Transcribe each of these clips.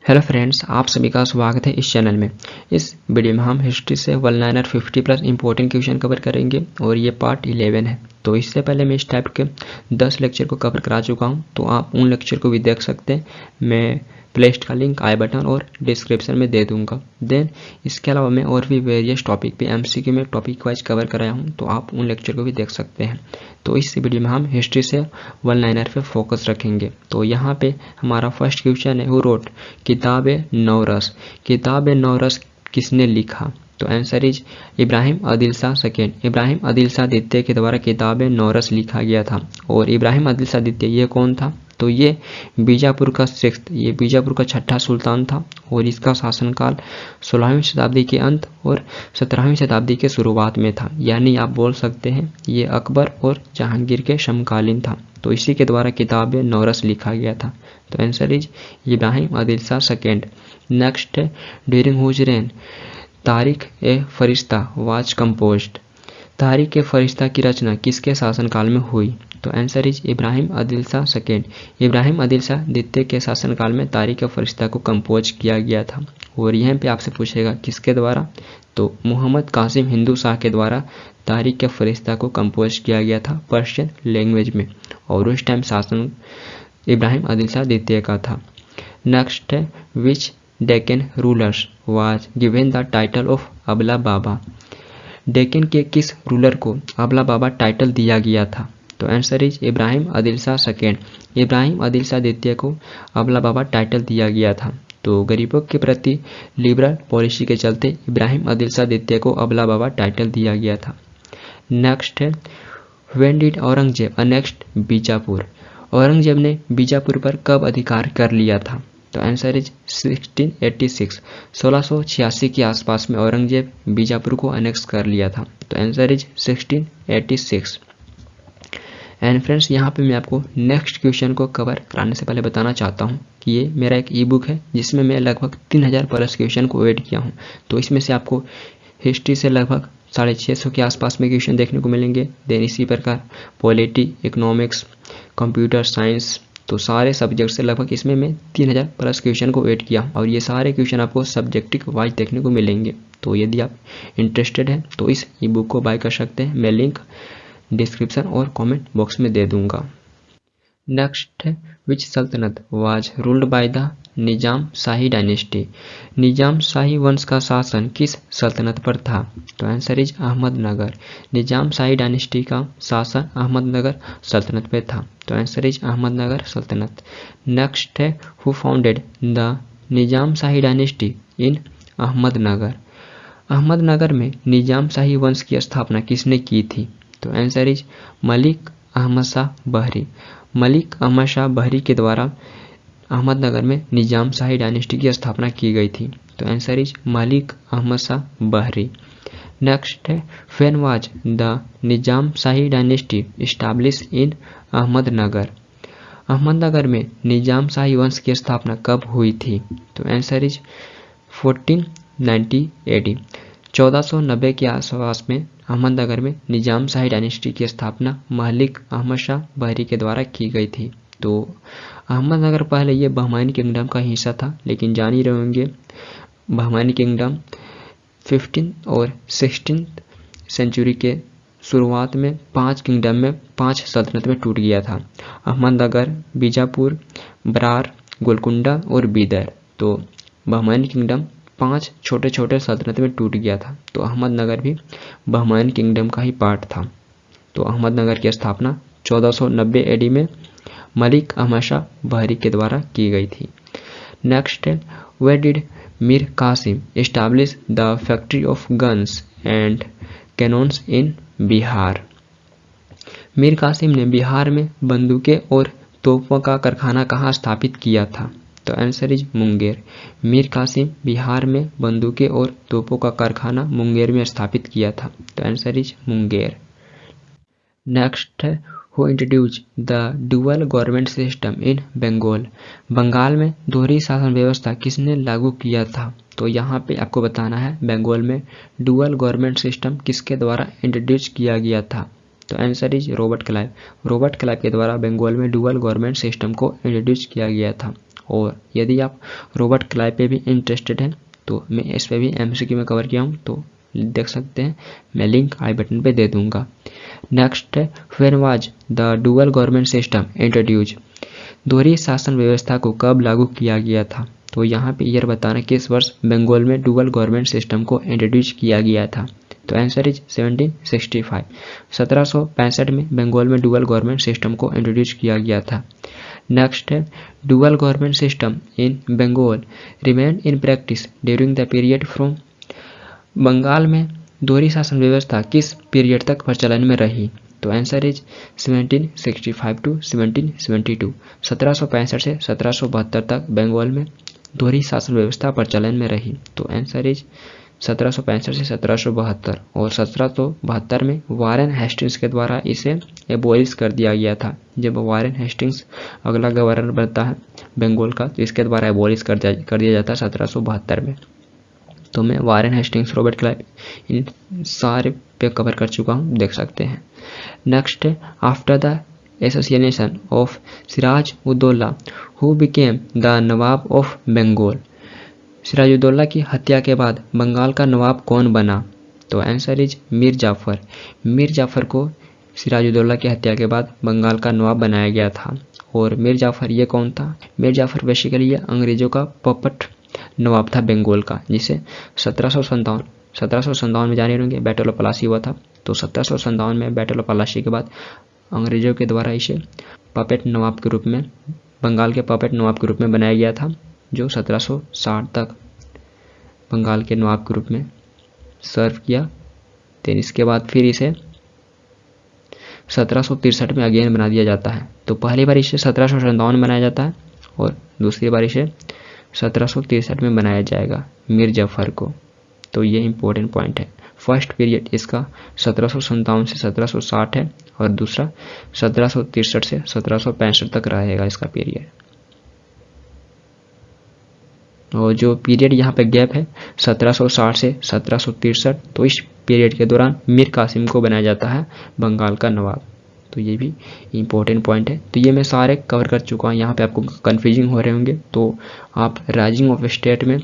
Hello friends, आप सभी का स्वागत है इस चैनल में। इस वीडियो में हम हिस्ट्री से one liner 50 plus important question cover करेंगे और ये पार्ट 11 है। तो इससे पहले मैं इस टाइप के 10 लेक्चर को कवर करा चुका हूँ, तो आप उन लेक्चर को भी देख सकते हैं। मैं प्लेलिस्ट का लिंक आई बटन और डिस्क्रिप्शन में दे दूंगा। देन इसके अलावा मैं और भी वेरियस टॉपिक पे एमसीक्यू में टॉपिक वाइज कवर कराया हूँ, तो आप उन लेक्चर को भी देख सकते हैं। तो इस वीडियो में हम हिस्ट्री से वन लाइनर पे फोकस रखेंगे। तो यहाँ पे हमारा फर्स्ट क्वेश्चन है, हु रोट किताब नौरस। किताब नौरस किसने लिखा? तो answer is Ibrahim Adil Shah second. Ibrahim Adil Shah द्वितीय के द्वारा किताब नौरस लिखा गया था। और इब्राहिम आदिल शाह द्वितीय ये कौन था? तो ये बीजापुर का ये बीजापुर का छठा सुल्तान था और इसका शासनकाल 16वीं शताब्दी के अंत और 17वीं शताब्दी के शुरुआत में था। यानी आप बोल सकते हैं ये अकबर और जहांगीर के समकालीन था। तो इसी के द्वारा किताब नौरस लिखा गया था। तो answer is Ibrahim Adil Shah second. Next है, during whose rain Tariq A Firishta was composed. Tariq ए फरिश्ता की रचना किसके शासनकाल में हुई? तो answer is Ibrahim Adil Shah second. Ibrahim Adil Shah द्वितीय के शासनकाल में तारिक ए फरिश्ता को कंपोज किया गया था। और यहाँ पे आपसे पूछेगा किसके द्वारा? तो मोहम्मद कासिम हिंदू शाह के द्वारा तारिक ए फरिश्ता को कंपोज किया गया था पर्शियन लैंग्वेज में। और उस टाइम शासन इब्राहिम आदिल शाह द्वितीय का था। नेक्स्ट है, which Deccan rulers was given the title of Abla Baba. Deccan के किस रूलर को अबला बाबा टाइटल दिया गया था? तो answer is Ibrahim Adil Shah second. Ibrahim Adil Shah द्वितीय को अबला बाबा टाइटल दिया गया था। तो गरीबों के प्रति लिबरल पॉलिसी के चलते इब्राहिम आदिल शाह द्वितीय को अबला बाबा टाइटल दिया गया था। नेक्स्ट है, when did Aurangzeb annexed Bijapur. Aurangzeb ने बीजापुर पर कब अधिकार कर लिया था? तो आंसर इज 1686। 1686 के आसपास में औरंगजेब बीजापुर को अनेक्स कर लिया था। तो आंसर इज 1686। एंड फ्रेंड्स, यहाँ पे मैं आपको नेक्स्ट क्वेश्चन को कवर कराने से पहले बताना चाहता हूँ कि ये मेरा एक ई बुक है जिसमें मैं लगभग 3000 प्लस क्वेश्चन को ऐड किया हूँ। तो इसमें से आपको हिस्ट्री से लगभग 650 के आसपास में क्वेश्चन देखने को मिलेंगे। देन इसी प्रकार पॉलिटी, इकोनॉमिक्स, कंप्यूटर साइंस, तो सारे सब्जेक्ट से लगभग इसमें मैं 3000 प्लस क्वेश्चन को ऐड किया और ये सारे क्वेश्चन आपको सब्जेक्टिव वाइज देखने को मिलेंगे। तो यदि आप इंटरेस्टेड हैं तो इस ई बुक को बाय कर सकते हैं। मैं लिंक डिस्क्रिप्शन और कमेंट बॉक्स में दे दूंगा। नेक्स्ट है, विच सल्तनत was ruled by the Nizam Shahi dynasty. Nizam Shahi वंश का शासन किस सल्तनत पर था? तो answer is Ahmednagar. Nizam Shahi dynasty का शासन अहमदनगर सल्तनत पे था। तो आंसर इज अहमदनगर सल्तनत। नेक्स्ट है, who founded the Nizam Shahi dynasty in Ahmednagar. Ahmednagar में निजाम शाही वंश की स्थापना किसने की थी? तो आंसर इज मलिक अहमद शाह बहरी। मलिक अहमद शाह बहरी के द्वारा अहमदनगर में निजाम शाही डायनेस्टी की स्थापना की गई थी। तो आंसर इज मलिक अहमद शाह बहरी। नेक्स्ट है, when was the Nizam Shahi dynasty establish in Ahmednagar. Ahmednagar में निजाम शाही वंश की स्थापना कब हुई थी? तो आंसर इज 1490 AD। 1490 के आसपास में अहमदनगर में निजाम शाही डायनेस्टी की स्थापना मलिक अहमद शाह बहरी के द्वारा की गई थी। तो अहमदनगर पहले ये बहमानी किंगडम का हिस्सा था, लेकिन जान ही रहे होंगे बहमानी किंगडम 15 और 16 सेंचुरी के शुरुआत में 5 किंगडम में 5 सल्तनत में टूट गया था। अहमदनगर, बीजापुर, बरार, गोलकुंडा और बीदर। तो बहमानी किंगडम 5 छोटे छोटे सल्तनत में टूट गया था। तो अहमदनगर भी बहमानी किंगडम का ही पार्ट था। तो अहमदनगर की स्थापना 1490 AD में मलिक अहमद शाह बहरी के द्वारा की गई थी। नेक्स्ट है, where did Mir Qasim establish the factory of guns and cannons in Bihar. Mir Qasim ने बिहार में बंदूकें और तोपों का कारखाना कहाँ स्थापित किया था? तो आंसर इज मुंगेर। मीर कासिम बिहार में बंदूकें और तोपों का कारखाना मुंगेर में स्थापित किया था। तो आंसर इज मुंगेर। नेक्स्ट है, who introduce the dual government system in Bengal. Bengal में दोहरी शासन व्यवस्था किसने लागू किया था? तो यहाँ पे आपको बताना है बंगाल में डुअल गवर्नमेंट सिस्टम किसके द्वारा इंट्रोड्यूस किया गया था? तो answer is Robert Clive. Robert Clive के द्वारा बंगाल में डुअल गवर्नमेंट सिस्टम को इंट्रोड्यूस किया गया था। और यदि आप रॉबर्ट क्लाइव पे भी इंटरेस्टेड हैं तो मैं इस पे भी एमसीक्यू में कवर किया हूँ, तो देख सकते हैं, मैं लिंक आई बटन पे दे दूंगा। नेक्स्ट है, when was the dual government system introduce, दोहरी शासन व्यवस्था को कब लागू किया गया था। तो यहाँ पे ईयर बताना किस वर्ष बंगाल में डुअल गवर्नमेंट सिस्टम को इंट्रोड्यूस किया गया था। तो आंसर इज 1765। 1765 में बंगाल में डुअल गवर्नमेंट सिस्टम को इंट्रोड्यूस किया गया था। नेक्स्ट है, dual government system in Bengal remain in practice during the period from, Bengal में दोहरी शासन व्यवस्था किस पीरियड तक प्रचलन में रही। तो आंसर इज 1765 टू 1772। 1765 से 1772 तक बंगाल में दोहरी शासन व्यवस्था प्रचलन में रही। तो आंसर इज 1765 से 1772। और 1772 में वारेन हेस्टिंग्स के द्वारा इसे एबॉलिश कर दिया गया था। जब वारेन हेस्टिंग्स अगला गवर्नर बनता है बंगाल का, तो इसके द्वारा एबॉलिश कर दिया जाता है 1772 में। तो मैं वारेन हेस्टिंग्स, रॉबर्ट क्लाइव, इन सारे पे कवर कर चुका हूँ, देख सकते हैं। नेक्स्ट है, after the association of Siraj Uddaula who became the nawab of Bengal, Sirajuddaula की हत्या के बाद बंगाल का नवाब कौन बना। तो आंसर इज मीर जाफर। मीर जाफर को सिराजुद्दौला की हत्या के बाद बंगाल का नवाब बनाया गया था। और मीर जाफर ये कौन था? मीर जाफर बेसिकली ये अंग्रेजों का पपट नवाब था बंगाल का, जिसे 1757 में जाने होंगे बैटल ऑफ पलासी हुआ था। तो 1757 में बैटल ऑफ पलासी के बाद अंग्रेजों के द्वारा इसे पपेट नवाब के रूप में, बंगाल के पपेट नवाब के रूप में बनाया गया था, जो 1760 तक बंगाल के नवाब के रूप में सर्व किया। देन इसके बाद फिर इसे 1763 में अगेन बना दिया जाता है। तो पहली बार इसे 1757 में बनाया जाता है और दूसरी बार इसे 1763 में बनाया जाएगा मीर जाफर को। तो ये इंपॉर्टेंट पॉइंट है। फर्स्ट पीरियड इसका 1757 से 1760 है और दूसरा 1763 से 1765 तक रहेगा इसका पीरियड। और जो पीरियड यहाँ पे गैप है 1760 से 1763, तो इस पीरियड के दौरान मीर कासिम को बनाया जाता है बंगाल का नवाब। तो ये भी इम्पोर्टेंट पॉइंट है। तो ये मैं सारे कवर कर चुका हूँ। यहाँ पे आपको कन्फ्यूजिंग हो रहे होंगे तो आप राइजिंग ऑफ स्टेट में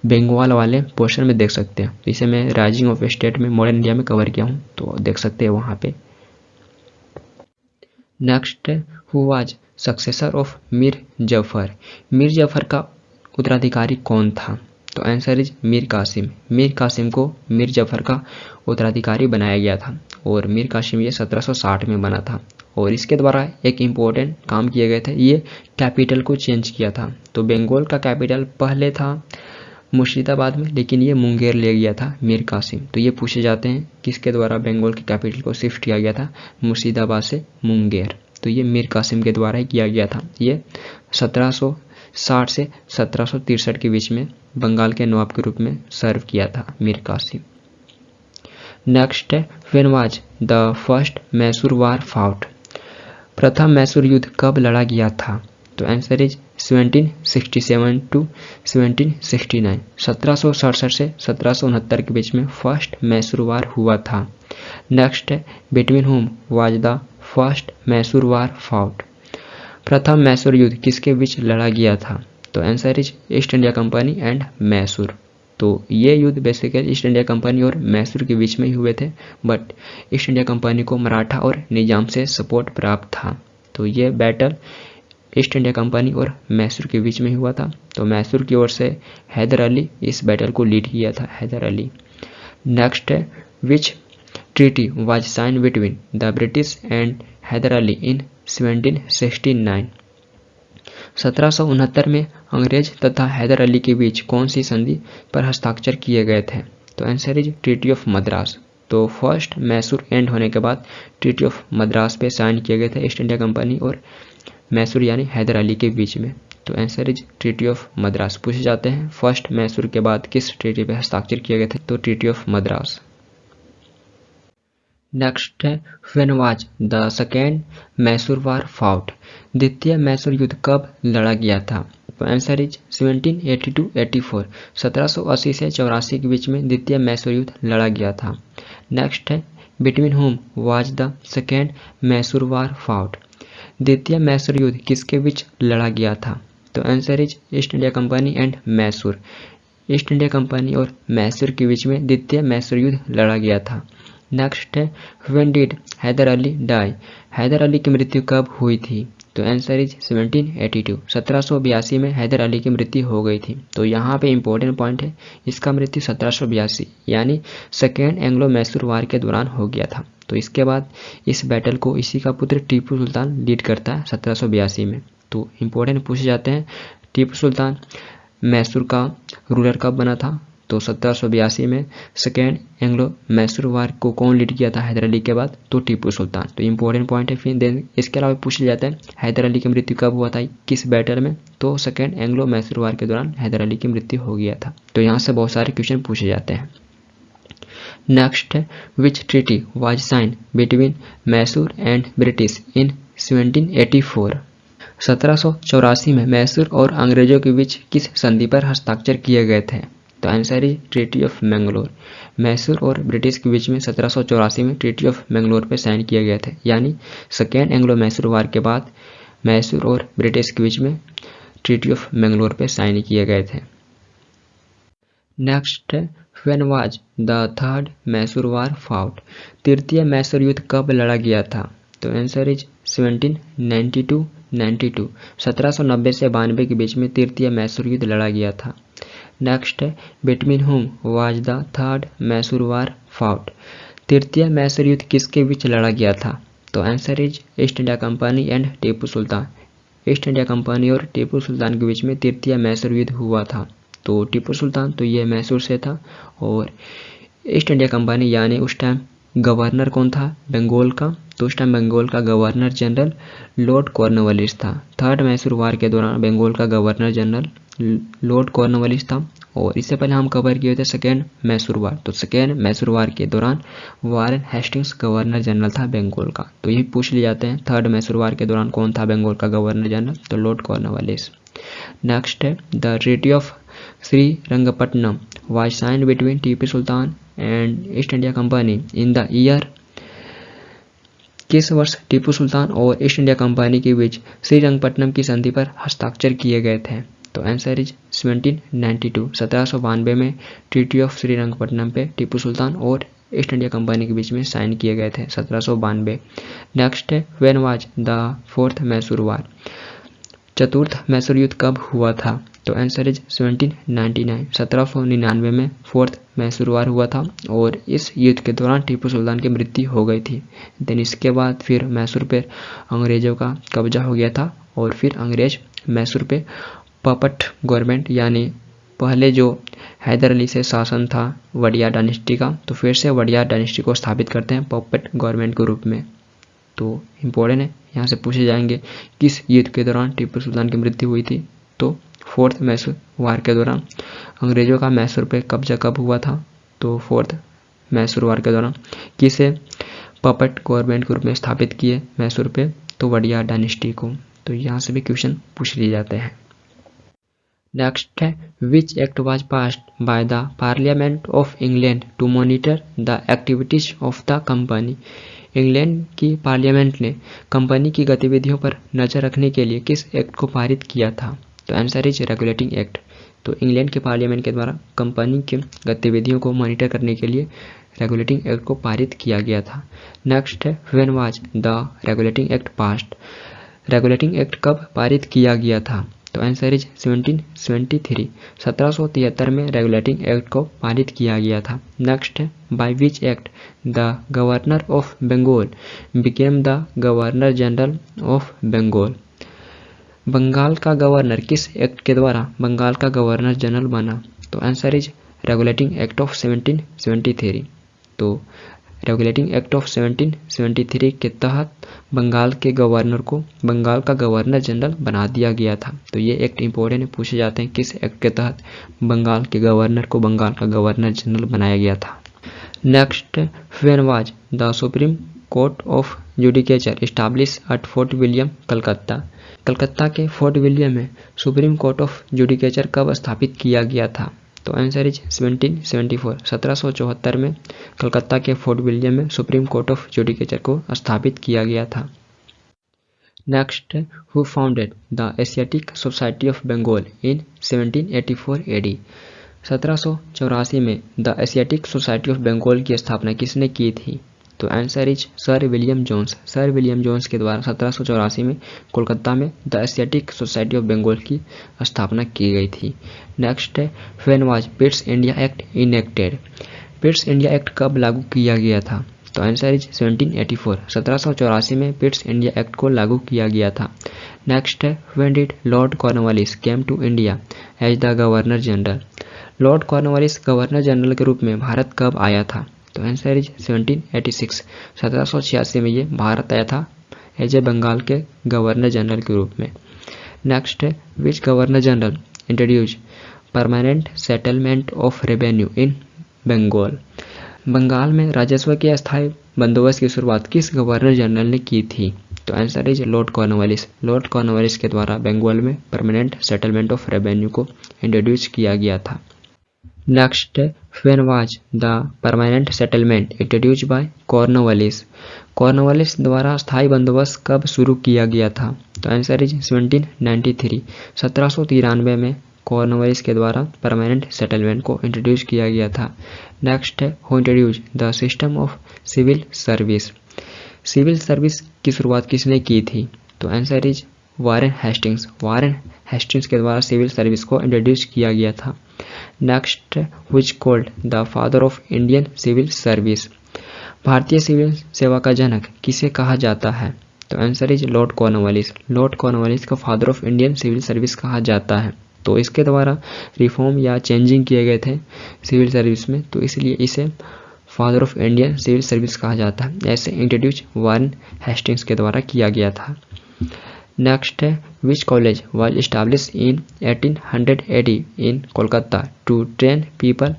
बंगाल वाले पोर्शन में देख सकते हैं। तो इसे मैं राइजिंग ऑफ स्टेट में मॉडर्न इंडिया में कवर किया हूँ, तो देख सकते हैं वहाँ पे। Next, who was successor of Mir Jafar, Mir Jafar का उत्तराधिकारी कौन था। तो आंसर इज मीर कासिम। मीर कासिम को मीर जाफर का उत्तराधिकारी बनाया गया था और मीर कासिम ये 1760 में बना था। और इसके द्वारा एक इम्पोर्टेंट काम किए गए थे, ये कैपिटल को चेंज किया था। तो बंगाल का कैपिटल पहले था मुर्शिदाबाद में, लेकिन ये मुंगेर ले गया था मीर कासिम। तो ये पूछे जाते हैं किसके द्वारा बंगाल के कैपिटल को शिफ्ट किया गया था मुर्शिदाबाद से मुंगेर। तो ये मीर कासिम के द्वारा ही किया गया था। ये 1760 से 1763 के बीच में बंगाल के नवाब के रूप में सर्व किया था मीर कासिम। नेक्स्ट है, when was the first Mysore war fought, प्रथम मैसूर युद्ध कब लड़ा गया था। तो आंसर इज 1767 टू 1769। 1767 से 1769 के बीच में फर्स्ट मैसूर वार हुआ था। नेक्स्ट है, बिटवीन हुम was the first Mysore war fought, प्रथम मैसूर युद्ध किसके बीच लड़ा गया था। तो answer is east India company and Mysore. तो ये युद्ध बेसिकली ईस्ट इंडिया कंपनी और मैसूर के बीच में ही हुए थे, बट ईस्ट इंडिया कंपनी को मराठा और निजाम से सपोर्ट प्राप्त था। तो ये बैटल ईस्ट इंडिया कंपनी और मैसूर के बीच में हुआ था। तो मैसूर की ओर से हैदर अली इस बैटल को लीड किया था, हैदर अली। नेक्स्ट है, which treaty was sign between the British and Hyder Ali in 1769। 1769 में अंग्रेज तथा हैदर अली के बीच कौन सी संधि पर हस्ताक्षर किए गए थे। तो answer is treaty of Madras. तो फर्स्ट मैसूर एंड होने के बाद ट्रीटी ऑफ मद्रास पे साइन किए गए थे ईस्ट इंडिया कंपनी और मैसूर यानी हैदर अली के बीच में। तो answer is treaty of Madras. पूछे जाते हैं फर्स्ट मैसूर के बाद किस ट्रीटी पे हस्ताक्षर किए गए थे, तो ट्रीटी ऑफ मद्रास। नेक्स्ट है, when was the second Mysore war fought, द्वितीय मैसूर युद्ध कब लड़ा गया था। तो आंसर इज 1780-84। 1780 से 84 के बीच में द्वितीय मैसूर युद्ध लड़ा गया था। नेक्स्ट है, बिटवीन हुम was the second Mysore war fought, द्वितीय मैसूर युद्ध किसके बीच लड़ा गया था। तो answer is east India company and Mysore. East India company और मैसूर के बीच में द्वितीय मैसूर युद्ध लड़ा गया था। नेक्स्ट है when did Hyder Ali die. Hyder Ali की मृत्यु कब हुई थी? तो आंसर इज 1782। 1782 में हैदर अली की मृत्यु हो गई थी। तो यहाँ पे इंपॉर्टेंट पॉइंट है, इसका मृत्यु 1782 यानी सेकेंड एंग्लो मैसूर वार के दौरान हो गया था। तो इसके बाद इस बैटल को इसी का पुत्र टीपू सुल्तान लीड करता है 1782 में। तो इंपॉर्टेंट पूछे जाते हैं, टीपू सुल्तान मैसूर का रूलर कब बना था? तो 1782 में। सेकेंड एंग्लो मैसूर वार को कौन लीड किया था हैदर अली के बाद? तो टीपू सुल्तान। तो इंपॉर्टेंट पॉइंट है। फिर देन इसके अलावा पूछ लिया जाता है हैदर अली की मृत्यु कब हुआ था, किस बैटल में? तो सेकेंड एंग्लो मैसूर वार के दौरान हैदर अली की मृत्यु हो गया था। तो यहाँ से बहुत सारे क्वेश्चन पूछे जाते हैं। नेक्स्ट है which treaty was sign between Mysore and British in 1784। 1784 में मैसूर और अंग्रेजों के बीच किस संधि पर हस्ताक्षर किए गए थे? तो answer is treaty of Mangalore. Mysore और ब्रिटिश के बीच में 1784 में ट्रीटी ऑफ मैंगलोर पे साइन किए गए थे, यानी सेकेंड एंग्लो मैसूर वार के बाद मैसूर और ब्रिटिश के बीच में ट्रीटी ऑफ मैंगलोर पे साइन किए गए थे। नेक्स्ट है when was the third Mysore war fought. तृतीय मैसूर युद्ध कब लड़ा गया था? तो आंसर इज 1792। 1790 से 92 के बीच में तृतीय मैसूर युद्ध लड़ा गया था। नेक्स्ट है बिटवीन हुम was the third Mysore war fought. तृतीय मैसूर युद्ध किसके बीच लड़ा गया था? तो answer is east India company and Tipu Sultan. East India company और टीपू सुल्तान के बीच में तृतीय मैसूर युद्ध हुआ था। तो टीपू सुल्तान तो ये मैसूर से था, और ईस्ट इंडिया कंपनी यानी उस टाइम गवर्नर कौन था? बंगाल का। तो उस टाइम बंगाल का गवर्नर जनरल लॉर्ड कॉर्नवालिस था। थर्ड मैसूर वार के दौरान बंगाल का गवर्नर जनरल लॉर्ड कॉर्नवालिस था। और इससे पहले हम कवर किए थे सेकेंड मैसूर वार। तो सेकेंड मैसूर वार के दौरान वारेन हेस्टिंग्स गवर्नर जनरल था बंगाल का। तो ये पूछ लिए जाते हैं थर्ड मैसूर वार के दौरान कौन था बंगाल का गवर्नर जनरल? तो लॉर्ड कॉर्नवालिस। नेक्स्ट है the treaty of Srirangapatnam was signed between Tipu Sultan and East India Company in the year. किस वर्ष टीपू सुल्तान और ईस्ट इंडिया कंपनी के बीच श्रीरंगपट्टनम की संधि पर हस्ताक्षर किए गए थे? तो आंसर इज 1792। 1792 में ट्रीटी ऑफ श्रीरंगपट्टनम पे टीपू सुल्तान और ईस्ट इंडिया कंपनी के बीच में साइन किए गए थे 1792। नेक्स्ट है when was the fourth Mysore war. चतुर्थ मैसूर युद्ध कब हुआ था? तो आंसर इज 1799। 1799 में फोर्थ मैसूर वार हुआ था, और इस युद्ध के दौरान टीपू सुल्तान की मृत्यु हो गई थी। देन इसके बाद फिर मैसूर पर अंग्रेजों का कब्जा हो गया था, और फिर अंग्रेज मैसूर पे पपट गवर्नमेंट, यानी पहले जो हैदर अली से शासन था वडिया डायनेस्टी का, तो फिर से वडिया डायनेस्टी को स्थापित करते हैं पपट गवर्नमेंट के रूप में। तो इम्पोर्टेंट है, यहाँ से पूछे जाएंगे किस युद्ध के दौरान टीपू सुल्तान की मृत्यु हुई थी? तो फोर्थ मैसूर वार के दौरान। अंग्रेजों का मैसूर पे कब्जा कब हुआ था? तो फोर्थ मैसूर वार के दौरान। किसे पपट गवर्नमेंट के रूप में स्थापित किए मैसूर पे? तो वडिया डायनेस्टी को। तो यहाँ से भी क्वेश्चन पूछ लिए जाते हैं। नेक्स्ट है which act was passed by the parliament of England to monitor the activities of the company. England की पार्लियामेंट ने कंपनी की गतिविधियों पर नजर रखने के लिए किस एक्ट को पारित किया था? तो आंसर इज रेगुलेटिंग एक्ट। तो इंग्लैंड के पार्लियामेंट के द्वारा कंपनी की गतिविधियों को मॉनिटर करने के लिए रेगुलेटिंग एक्ट को पारित किया गया था। नेक्स्ट है when was the regulating act passed. Regulating act कब पारित किया गया था? तो आंसर इज 1773। 1773 में रेगुलेटिंग एक्ट को पारित किया गया था। नेक्स्ट है by which act the governor of Bengal became the governor general of Bengal. Bengal का गवर्नर किस एक्ट के द्वारा बंगाल का गवर्नर जनरल बना? तो answer is regulating act of 1773। तो रेगुलेटिंग एक्ट ऑफ 1773 के तहत बंगाल के गवर्नर को बंगाल का गवर्नर जनरल बना दिया गया था। तो ये एक्ट इंपॉर्टेंट है, पूछे जाते हैं किस एक्ट के तहत बंगाल के गवर्नर को बंगाल का गवर्नर जनरल बनाया गया था। Next when was the supreme court of judicature establish at Fort William Calcutta. Calcutta के फोर्ट विलियम में सुप्रीम कोर्ट ऑफ जुडिकेचर कब स्थापित किया गया था? तो आंसर इज 1774। 1774 में कलकत्ता के फोर्ट विलियम में सुप्रीम कोर्ट ऑफ जुडिकेचर को स्थापित किया गया था। Next, who founded the Asiatic Society of Bengal in 1784 AD। 1784 में the Asiatic Society of Bengal की स्थापना किसने की थी? तो answer is sir William Jones. Sir William Jones के द्वारा 1784 में कोलकाता में the Asiatic Society of Bengal की स्थापना की गई थी। नेक्स्ट है, when was Pitt's India act enacted. Pitt's India act कब लागू किया गया था? तो आंसर इज 1784। 1784 में पिट्स इंडिया एक्ट को लागू किया गया था। नेक्स्ट है, when did Lord Cornwallis came to India as the governor general. Lord Cornwallis governor general के रूप में भारत कब आया था? तो आंसर इज 1786। 1786 में ये भारत आया था एज ए बंगाल के गवर्नर जनरल के रूप में। नेक्स्ट है, which governor general introduce permanent settlement of revenue in Bengal. Bengal में राजस्व के अस्थायी बंदोबस्त की शुरुआत किस गवर्नर जनरल ने की थी? तो answer is Lord Cornwallis. Lord Cornwallis के द्वारा बंगाल में परमानेंट सेटलमेंट ऑफ रेवेन्यू को इंट्रोड्यूस किया गया था। Next, when was the permanent settlement introduce by Cornwallis. Cornwallis द्वारा स्थायी बंदोबस्त कब शुरू किया गया था? तो आंसर इज 1793। 1793 में कॉर्नवालिस के द्वारा परमानेंट सेटलमेंट को इंट्रोड्यूस किया गया था। नेक्स्ट है, who introduce the system of civil service. Civil service की शुरुआत किसने की थी? तो answer is Warren Hastings. Warren Hastings के द्वारा सिविल सर्विस को इंट्रोड्यूस किया गया था। Next, which called the father of Indian civil service. भारतीय सिविल सेवा का जनक किसे कहा जाता है? तो answer is Lord Cornwallis. Lord Cornwallis को father of Indian civil service कहा जाता है। तो इसके द्वारा रिफॉर्म या चेंजिंग किए गए थे सिविल सर्विस में, तो इसलिए इसे father of Indian civil service कहा जाता है। ऐसे इंट्रोड्यूस वारेन हेस्टिंग्स के द्वारा किया गया था। नेक्स्ट है, which college was established in 1800 AD in Kolkata to train people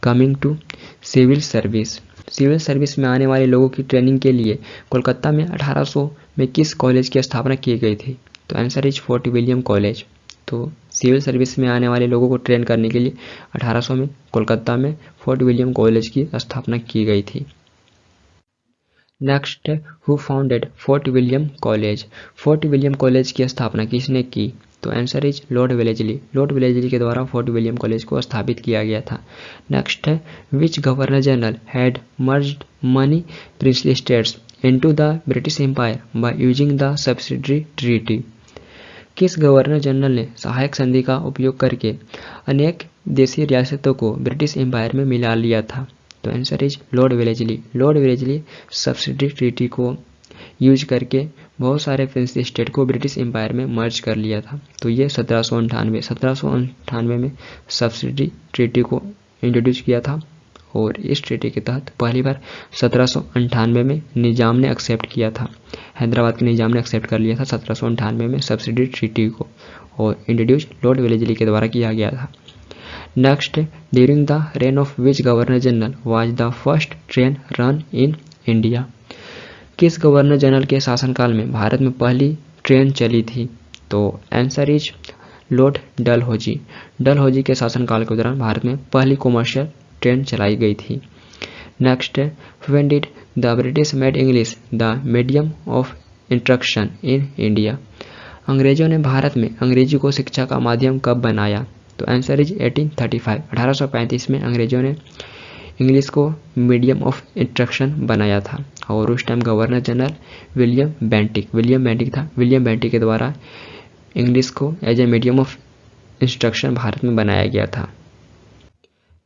coming to civil service. Civil service में आने वाले लोगों की ट्रेनिंग के लिए कोलकाता में 1800 में किस कॉलेज की स्थापना की गई थी? तो answer is fort William college. तो सिविल सर्विस में आने वाले लोगों को ट्रेन करने के लिए 1800 में कोलकाता में फोर्ट विलियम कॉलेज की स्थापना की गई थी। Next, who founded fort William college. Fort William college की स्थापना किसने की? तो answer is Lord Wellesley. Lord Wellesley के द्वारा फोर्ट विलियम कॉलेज को स्थापित किया गया था। नेक्स्ट है, which governor general had merged many princely states into the British empire by using the subsidiary treaty. किस गवर्नर जनरल ने सहायक संधि का उपयोग करके अनेक देशी रियासतों को ब्रिटिश एम्पायर में मिला लिया था? तो answer is Lord Wellesley. Lord Wellesley subsidiary treaty को यूज करके बहुत सारे फ्रेंच स्टेट को ब्रिटिश एम्पायर में मर्ज कर लिया था। तो ये 1798 में सब्सिडरी ट्रीटी को इंट्रोड्यूस किया था और इस ट्रीटी के तहत पहली बार 1798 में निजाम ने एक्सेप्ट किया था। हैदराबाद के निजाम ने एक्सेप्ट कर लिया था 1798 में सब्सिडरी ट्रीटी को, और इंट्रोड्यूस लॉर्ड वेलेस्ली के द्वारा किया गया था। Next, during the rain of which governor general was the first train run in India. किस गवर्नर जनरल के शासनकाल में भारत में पहली ट्रेन चली थी? तो answer is Lord Dalhousie. Dalhousie के शासनकाल के दौरान भारत में पहली कॉमर्शियल ट्रेन चलाई गई थी। Next, when did the British made English the medium of instruction in India. अंग्रेजों ने भारत में अंग्रेजी को शिक्षा का माध्यम कब बनाया? तो आंसर इज 1835। 1835 में अंग्रेजों ने इंग्लिश को मीडियम ऑफ इंस्ट्रक्शन बनाया था, और उस time governor general William Bentinck था। विलियम बेंटिक के द्वारा इंग्लिश को as a medium of instruction Bharat में बनाया गया था।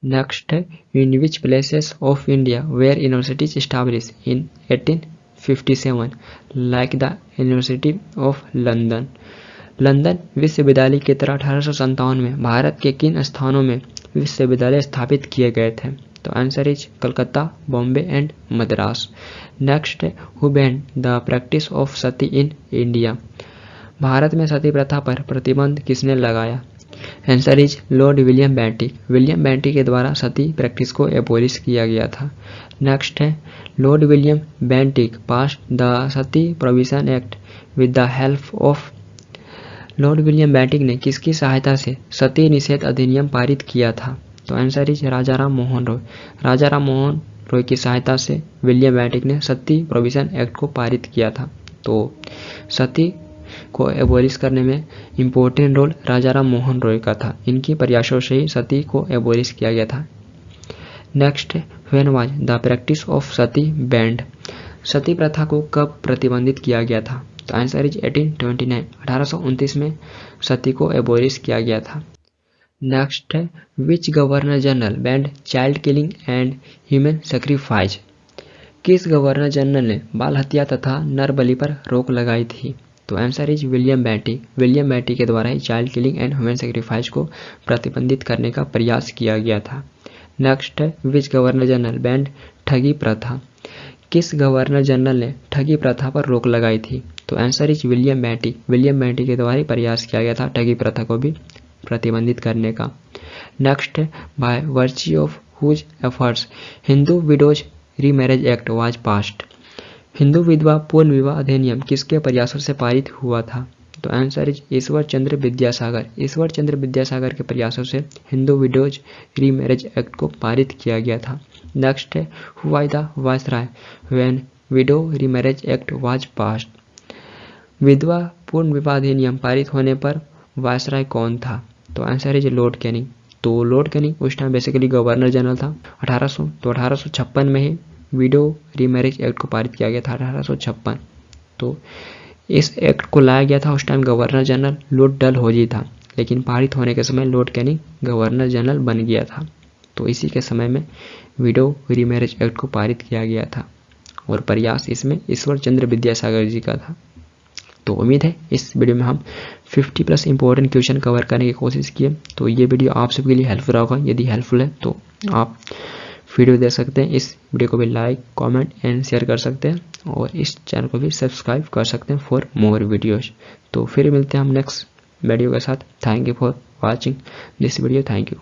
Next, in which places of India were universities established in 1857 like the university of London. London विश्वविद्यालय की तरह 1857 में भारत के किन स्थानों में विश्वविद्यालय स्थापित किए गए थे? तो answer is Calcutta, Bombay and Madras. Next, who banned the practice of sati in India. Bharat में सती प्रथा पर प्रतिबंध किसने लगाया? Answer is Lord William Bentinck. William Bentinck के द्वारा सती प्रैक्टिस को एबोलिश किया गया था। नेक्स्ट है, Lord William Bentinck pass the Sati provision act with the help of. Lord William Bentinck ने किसकी सहायता से सती निषेध अधिनियम पारित किया था? तो आंसर इज राजा राम मोहन रॉय। राजा राम मोहन रॉय की सहायता से विलियम बेंटिक ने सती प्रोविजन एक्ट को पारित किया था। तो सती को एबोलिश करने में इम्पोर्टेंट रोल राजा राम मोहन रॉय का था। इनके प्रयासों से ही सती को एबोलिश किया गया था। Next, when was the practice of sati banned? Sati प्रथा को कब प्रतिबंधित किया गया था? तो आंसर इज 1829, 1829 में सती को एबोलिश किया गया था। नेक्स्ट है, which governor general banned child killing and human sacrifice? किस गवर्नर जनरल ने बाल हत्या तथा नर बलि पर रोक लगाई थी? तो answer is William Bentinck. William Bentinck के द्वारा ही child killing and human sacrifice को प्रतिबंधित करने का प्रयास किया गया था। नेक्स्ट है, विच गवर्नर जनरल बैंड ठगी प्रथा? किस गवर्नर जनरल ने ठगी प्रथा पर रोक लगाई थी? तो answer is William Bentinck. William Bentinck के द्वारा ही प्रयास किया गया था ठगी प्रथा को भी प्रतिबंधित करने का। नेक्स्ट है, by virtue of whose efforts Hindu widows remarriage act was passed? Hindu विधवा पूर्ण विवाह अधिनियम किसके प्रयासों से पारित हुआ था? तो आंसर इज ईश्वर चंद्र विद्यासागर। ईश्वर चंद्र विद्यासागर के प्रयासों से हिंदू विडोज रीमैरेज एक्ट को पारित किया गया था। नेक्स्ट है, who was the viceroy when window remarriage act was passed? विधवा पूर्ण विवाह अधिनियम पारित होने पर वायसराय कौन था? तो आंसर इज लॉर्ड कैनिंग। तो लॉर्ड कैनिंग उस टाइम बेसिकली गवर्नर जनरल था। 1856 में ही विडो रीमैरेज एक्ट को पारित किया गया था, 1856। तो इस एक्ट को लाया गया था उस time governor general Lord Dalhousie था, लेकिन पारित होने के समय लॉर्ड कैनिंग गवर्नर जनरल बन गया था। तो इसी के समय में विडो रीमैरेज एक्ट को पारित किया गया था और प्रयास इसमें ईश्वर चंद्र विद्यासागर जी का था। तो उम्मीद है इस वीडियो में हम 50+ इंपॉर्टेंट क्वेश्चन कवर करने की कोशिश किए। तो ये वीडियो आप सबके लिए हेल्पफुल होगा। यदि हेल्पफुल है तो आप वीडियो देख सकते हैं। इस वीडियो को भी लाइक, कमेंट एंड शेयर कर सकते हैं और इस चैनल को भी सब्सक्राइब कर सकते हैं फॉर मोर वीडियोज। तो फिर मिलते हैं हम नेक्स्ट वीडियो के साथ। Thank you for watching this video. Thank you.